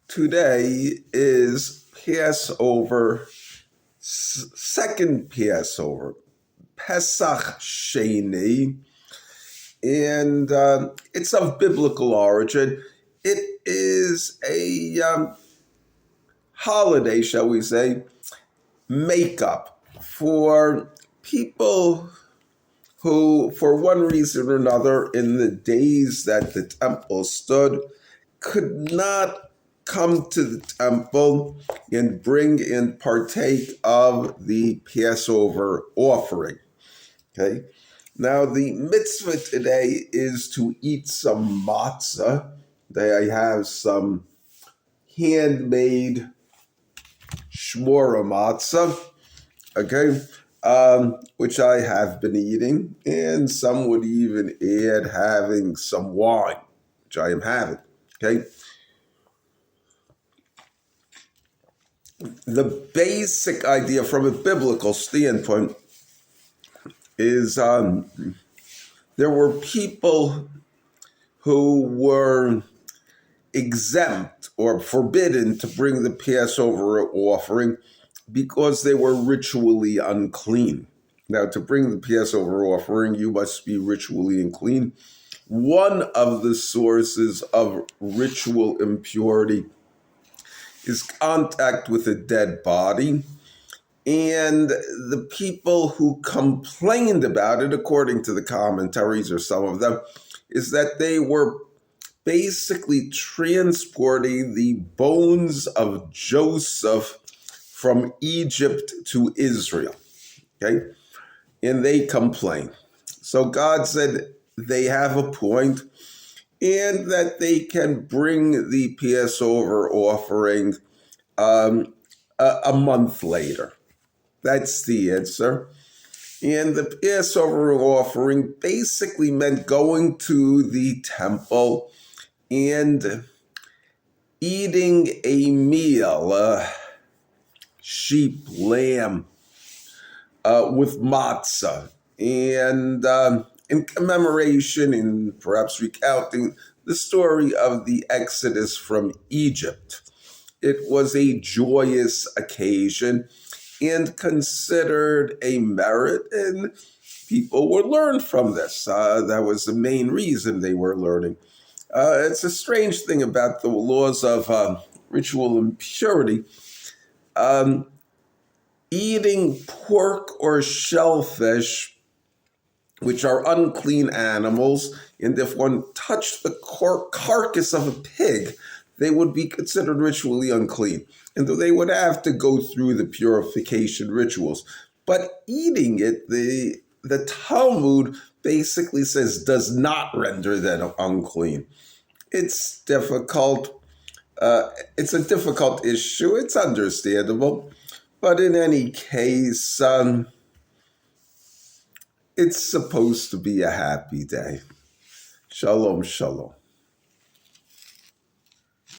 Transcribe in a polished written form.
Today is Passover, second Passover, Pesach Sheni, and it's of biblical origin. It is a holiday, shall we say, makeup for people who, for one reason or another, in the days that the temple stood, could not come to the temple and bring and partake of the Passover offering. Okay. Now, the mitzvah today is to eat some matzah. Today I have some handmade shmora matzah, okay, which I have been eating, and some would even add having some wine, which I am having, okay. The basic idea from a biblical standpoint is there were people who were exempt or forbidden to bring the Passover offering because they were ritually unclean. Now, to bring the Passover offering, you must be ritually unclean. One of the sources of ritual impurity is contact with a dead body. And the people who complained about it, according to the commentaries or some of them, is that they were basically transporting the bones of Joseph from Egypt to Israel. Okay? And they complained. So God said they have a point and that they can bring the Passover offering a month later. That's the answer. And the Passover offering basically meant going to the temple and eating a meal, sheep, lamb, with matzah, and in commemoration and perhaps recounting the story of the Exodus from Egypt. It was a joyous occasion and considered a merit, and people would learn from this. That was the main reason they were learning. It's a strange thing about the laws of ritual impurity. Eating pork or shellfish, which are unclean animals, and if one touched the carcass of a pig, they would be considered ritually unclean. And they would have to go through the purification rituals. But eating it, the Talmud basically says does not render them unclean. It's difficult. It's a difficult issue. It's understandable. But in any case, it's supposed to be a happy day. Shalom, shalom.